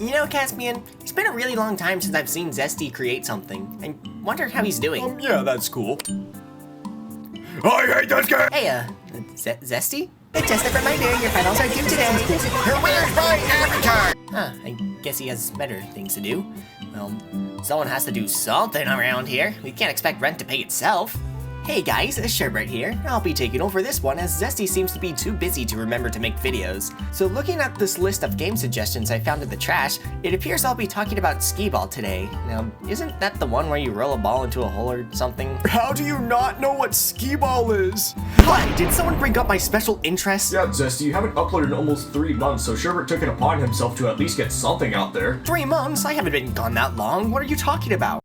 You know, Caspian, it's been a really long time since I've seen Zesty create something. I wonder how he's doing. Yeah, that's cool. I hate this game! Hey, Zesty? Just a reminder, your finals are due today. Where's my avatar? Huh, I guess he has better things to do. Well, someone has to do something around here. We can't expect rent to pay itself. Hey guys, Sherbert here. I'll be taking over this one as Zesty seems to be too busy to remember to make videos. So looking at this list of game suggestions I found in the trash, it appears I'll be talking about Skee-ball today. Now, isn't that the one where you roll a ball into a hole or something? How do you not know what Skee-ball is? What? Did someone bring up my special interest? Yeah, Zesty, you haven't uploaded in almost 3 months, so Sherbert took it upon himself to at least get something out there. 3 months? I haven't been gone that long. What are you talking about?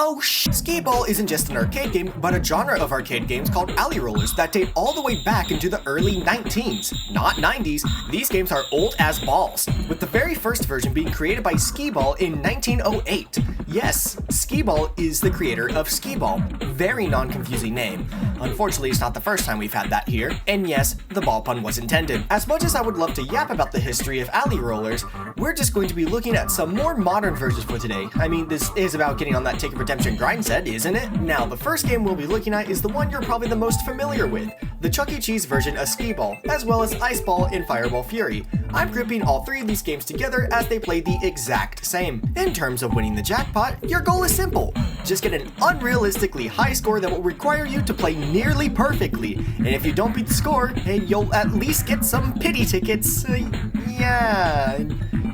Oh Skee-ball isn't just an arcade game, but a genre of arcade games called alley rollers that date all the way back into the early 19s, not 90s. These games are old as balls, with the very first version being created by Skee-ball in 1908. Yes, Skee-ball is the creator of Skee-ball. Very non-confusing name. Unfortunately, it's not the first time we've had that here, and yes, the ball pun was intended. As much as I would love to yap about the history of alley rollers, we're just going to be looking at some more modern versions for today. I mean, this is about getting on that ticket redemption grind set, isn't it? Now, the first game we'll be looking at is the one you're probably the most familiar with, the Chuck E. Cheese version of Skee-ball, as well as Ice Ball and Fireball Fury. I'm grouping all 3 of these games together as they play the exact same. In terms of winning the jackpot, your goal is simple. Just get an unrealistically high score that will require you to play nearly perfectly. And if you don't beat the score, hey, you'll at least get some pity tickets. Yeah.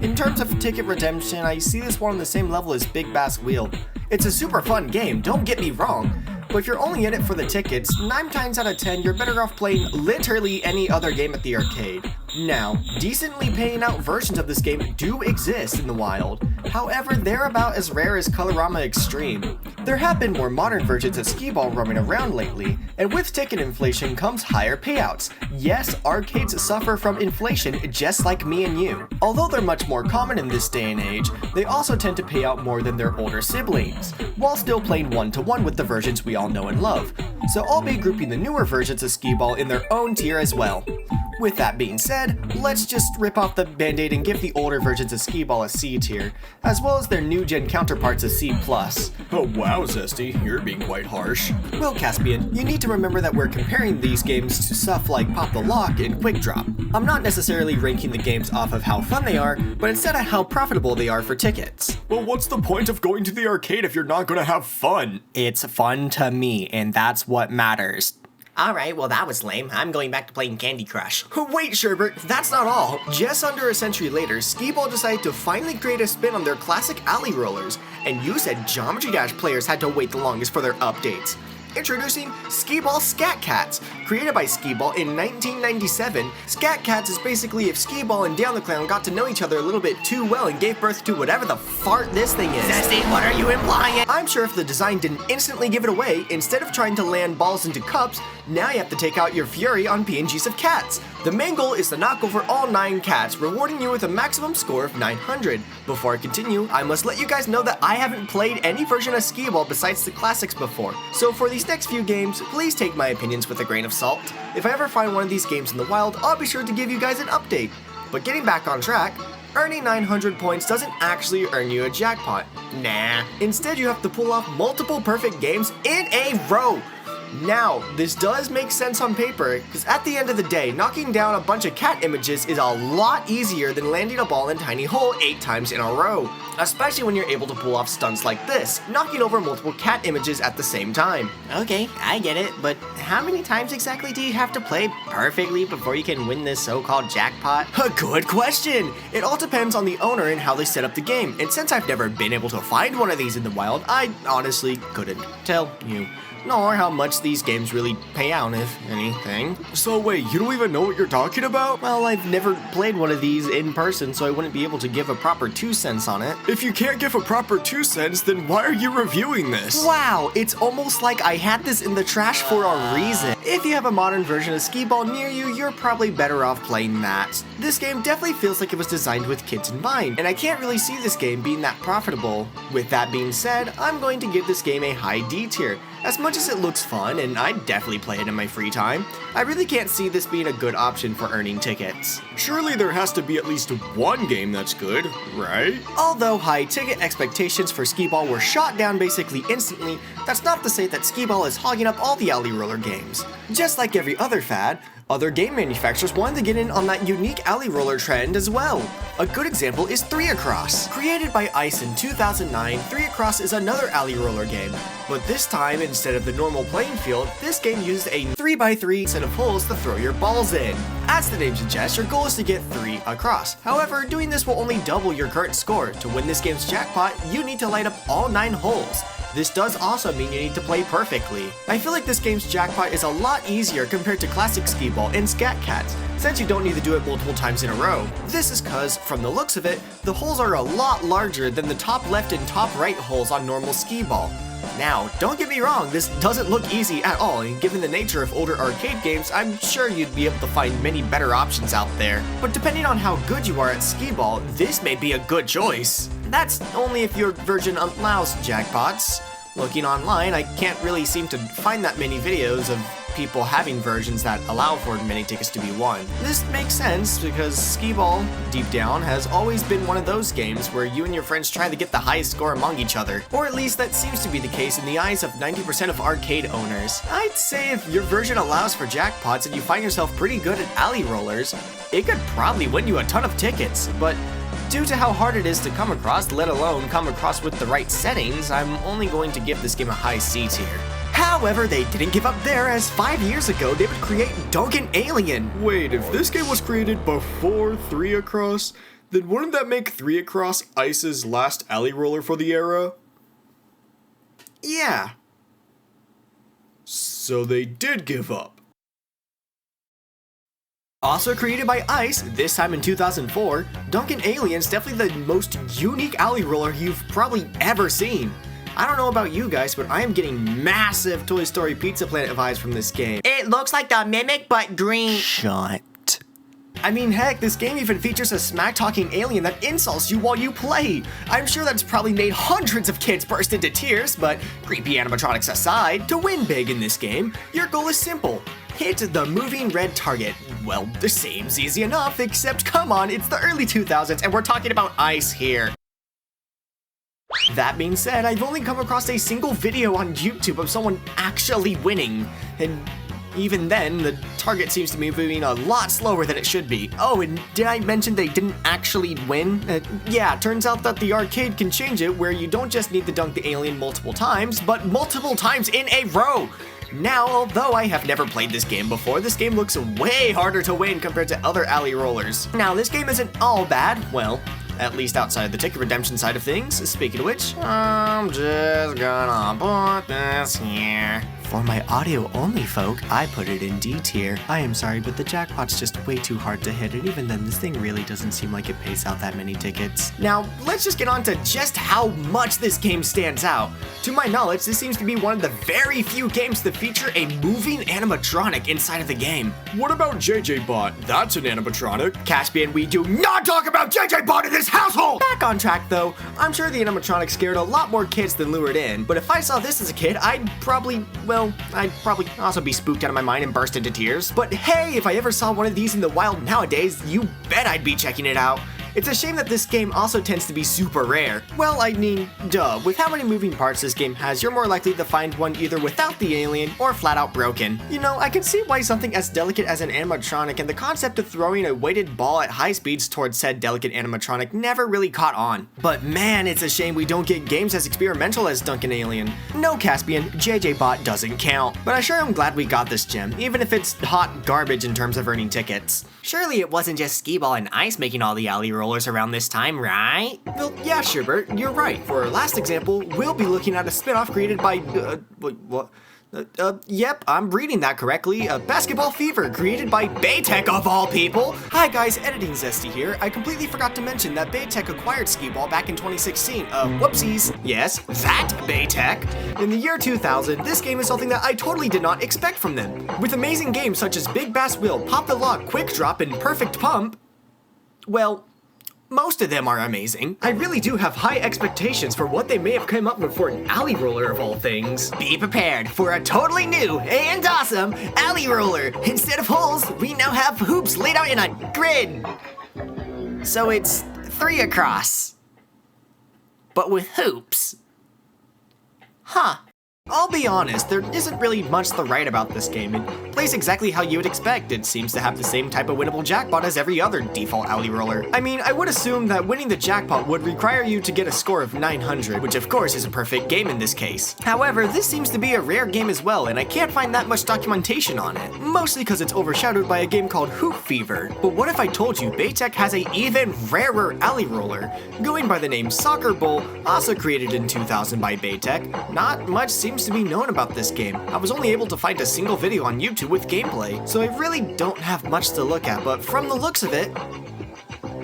In terms of ticket redemption, I see this one on the same level as Big Bass Wheel. It's a super fun game, don't get me wrong, but if you're only in it for the tickets, 9 times out of 10 you're better off playing literally any other game at the arcade. Now, decently paying out versions of this game do exist in the wild. However, they're about as rare as Colorama Extreme. There have been more modern versions of Skee-ball roaming around lately, and with ticket inflation comes higher payouts. Yes, arcades suffer from inflation just like me and you. Although they're much more common in this day and age, they also tend to pay out more than their older siblings, while still playing one-to-one with the versions we all know and love. So I'll be grouping the newer versions of Skee-ball in their own tier as well. With that being said, let's just rip off the band-aid and give the older versions of Skee-ball a C tier, as well as their new-gen counterparts a C+. Oh wow, Zesty, you're being quite harsh. Well, Caspian, you need to remember that we're comparing these games to stuff like Pop the Lock and Quick Drop. I'm not necessarily ranking the games off of how fun they are, but instead of how profitable they are for tickets. Well, what's the point of going to the arcade if you're not gonna have fun? It's fun to me, and that's what matters. Alright, well that was lame. I'm going back to playing Candy Crush. Wait, Sherbert, that's not all. Just under a century later, Skee-ball decided to finally create a spin on their classic alley rollers, and you said Geometry Dash players had to wait the longest for their updates. Introducing Skee-ball Scat Cats. Created by Skee-ball in 1997, Scat Cats is basically if Skee-ball and Down the Clown got to know each other a little bit too well and gave birth to whatever the fart this thing is. Zesty, what are you implying? I'm sure if the design didn't instantly give it away, instead of trying to land balls into cups, now you have to take out your fury on PNGs of cats. The main goal is to knock over all 9 cats, rewarding you with a maximum score of 900. Before I continue, I must let you guys know that I haven't played any version of Skee-ball besides the classics before. So for these next few games, please take my opinions with a grain of salt. If I ever find one of these games in the wild, I'll be sure to give you guys an update. But getting back on track, earning 900 points doesn't actually earn you a jackpot. Nah. Instead, you have to pull off multiple perfect games in a row. Now, this does make sense on paper, because at the end of the day, knocking down a bunch of cat images is a lot easier than landing a ball in tiny hole 8 times in a row. Especially when you're able to pull off stunts like this, knocking over multiple cat images at the same time. Okay, I get it, but how many times exactly do you have to play perfectly before you can win this so-called jackpot? A good question! It all depends on the owner and how they set up the game, and since I've never been able to find one of these in the wild, I honestly couldn't tell you. Nor how much these games really pay out, if anything. So wait, you don't even know what you're talking about? Well, I've never played one of these in person, so I wouldn't be able to give a proper 2 cents on it. If you can't give a proper 2 cents, then why are you reviewing this? Wow, it's almost like I had this in the trash for a reason. If you have a modern version of Skee-ball near you, you're probably better off playing that. This game definitely feels like it was designed with kids in mind, and I can't really see this game being that profitable. With that being said, I'm going to give this game a high D tier, As much as it looks fun, and I'd definitely play it in my free time, I really can't see this being a good option for earning tickets. Surely there has to be at least one game that's good, right? Although high ticket expectations for Skee-ball were shot down basically instantly, that's not to say that Skee-ball is hogging up all the alley roller games. Just like every other fad, other game manufacturers wanted to get in on that unique alley roller trend as well. A good example is 3 Across. Created by Ice in 2009, 3 Across is another alley roller game, but this time, instead of the normal playing field, this game used a 3x3 set of holes to throw your balls in. As the name suggests, your goal is to get 3 across. However, doing this will only double your current score. To win this game's jackpot, you need to light up all 9 holes. This does also mean you need to play perfectly. I feel like this game's jackpot is a lot easier compared to classic Skee-ball and Scat Cats, since you don't need to do it multiple times in a row. This is cause, from the looks of it, the holes are a lot larger than the top left and top right holes on normal Skee-ball. Now, don't get me wrong, this doesn't look easy at all, and given the nature of older arcade games, I'm sure you'd be able to find many better options out there. But depending on how good you are at Skee-ball, this may be a good choice. That's only if your version allows jackpots. Looking online, I can't really seem to find that many videos of people having versions that allow for many tickets to be won. This makes sense because Skee-ball, deep down, has always been one of those games where you and your friends try to get the highest score among each other. Or at least that seems to be the case in the eyes of 90% of arcade owners. I'd say if your version allows for jackpots and you find yourself pretty good at alley rollers, it could probably win you a ton of tickets, but due to how hard it is to come across, let alone come across with the right settings, I'm only going to give this game a high C tier. However, they didn't give up there, as 5 years ago they would create Dunkin' Alien. Wait, if this game was created before 3 Across, then wouldn't that make 3 Across Ice's last alley roller for the era? Yeah. So they did give up. Also created by Ice, this time in 2004, Dunkin' Alien's definitely the most unique alley roller you've probably ever seen. I don't know about you guys, but I am getting massive Toy Story Pizza Planet vibes from this game. It looks like the Mimic, but green. Shut. I mean, heck, this game even features a smack-talking alien that insults you while you play. I'm sure that's probably made hundreds of kids burst into tears, but creepy animatronics aside, to win big in this game, your goal is simple. Hit the moving red target. Well, the seems easy enough, except come on, it's the early 2000s and we're talking about Ice here. That being said, I've only come across a single video on YouTube of someone actually winning, and even then, the target seems to be moving a lot slower than it should be. Oh, and did I mention they didn't actually win? Yeah, turns out that the arcade can change it where you don't just need to dunk the alien multiple times, but multiple times in a row! Now, although I have never played this game before, this game looks way harder to win compared to other alley rollers. Now, this game isn't all bad, well, at least outside of the ticket redemption side of things. Speaking of which, I'm just gonna put this here. For my audio-only folk, I put it in D tier. I am sorry, but the jackpot's just way too hard to hit, and even then, this thing really doesn't seem like it pays out that many tickets. Now, let's just get on to just how much this game stands out. To my knowledge, this seems to be one of the very few games that feature a moving animatronic inside of the game. What about JJ-Bot? That's an animatronic. Caspian, we do not talk about JJ-Bot in this household! Back on track, though. I'm sure the animatronic scared a lot more kids than lured in, but if I saw this as a kid, I'd probably also be spooked out of my mind and burst into tears. But hey, if I ever saw one of these in the wild nowadays, you bet I'd be checking it out. It's a shame that this game also tends to be super rare. Well, I mean, duh, with how many moving parts this game has, you're more likely to find one either without the alien or flat out broken. You know, I can see why something as delicate as an animatronic and the concept of throwing a weighted ball at high speeds towards said delicate animatronic never really caught on. But man, it's a shame we don't get games as experimental as Dunkin' Alien. No, Caspian, JJ-Bot doesn't count. But I sure am glad we got this gem, even if it's hot garbage in terms of earning tickets. Surely it wasn't just Skee-ball and Ice making all the alley rollers around this time, right? Well, yeah, Sherbert, you're right. For our last example, we'll be looking at a spin-off created by, what? Yep, I'm reading that correctly. Basketball Fever, created by Baytek of all people. Hi guys, Editing Zesty here. I completely forgot to mention that Baytek acquired Skee-ball back in 2016. Whoopsies. Yes, that Baytek. In the year 2000, this game is something that I totally did not expect from them. With amazing games such as Big Bass Wheel, Pop the Lock, Quick Drop, and Perfect Pump, well, Most of them are amazing. I really do have high expectations for what they may have come up with for an alley roller of all things. Be prepared for a totally new and awesome alley roller. Instead of holes, we now have hoops laid out in a grid. So it's 3 across, but with hoops. Huh. I'll be honest, there isn't really much to write about this game. It plays exactly how you would expect. It seems to have the same type of winnable jackpot as every other default alley roller. I mean, I would assume that winning the jackpot would require you to get a score of 900, which of course is a perfect game in this case. However, this seems to be a rare game as well, and I can't find that much documentation on it, mostly because it's overshadowed by a game called Hoop Fever. But what if I told you Baytek has a even rarer alley roller, going by the name Soccer Bowl, also created in 2000 by Baytek? Not much seems to be known about this game. I was only able to find a single video on YouTube with gameplay, so I really don't have much to look at, but from the looks of it,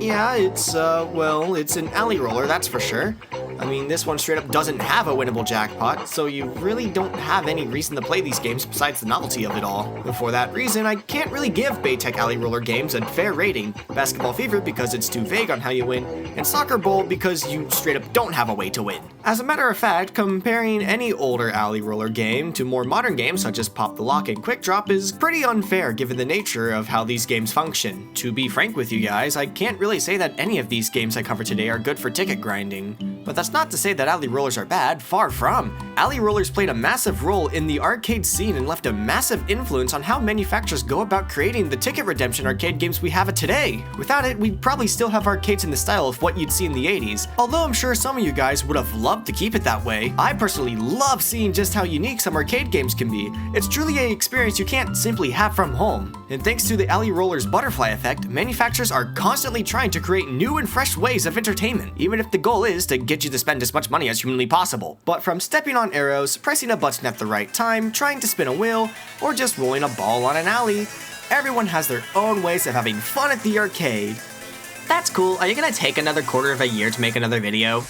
yeah, it's an alley roller, that's for sure. I mean, this one straight up doesn't have a winnable jackpot, so you really don't have any reason to play these games besides the novelty of it all. And for that reason, I can't really give Baytek alley roller games a fair rating. Basketball Fever because it's too vague on how you win, and Soccer Bowl because you straight up don't have a way to win. As a matter of fact, comparing any older alley roller game to more modern games such as Pop the Lock and Quick Drop is pretty unfair given the nature of how these games function. To be frank with you guys, I can't really say that any of these games I cover today are good for ticket grinding. But that's not to say that alley rollers are bad, far from. Alley rollers played a massive role in the arcade scene and left a massive influence on how manufacturers go about creating the ticket redemption arcade games we have today. Without it, we'd probably still have arcades in the style of what you'd see in the 80s, although I'm sure some of you guys would have loved to keep it that way. I personally love seeing just how unique some arcade games can be. It's truly an experience you can't simply have from home. And thanks to the alley roller's butterfly effect, manufacturers are constantly trying to create new and fresh ways of entertainment, even if the goal is to get you to spend as much money as humanly possible. But from stepping on arrows, pressing a button at the right time, trying to spin a wheel, or just rolling a ball on an alley, everyone has their own ways of having fun at the arcade. That's cool. Are you gonna take another quarter of a year to make another video?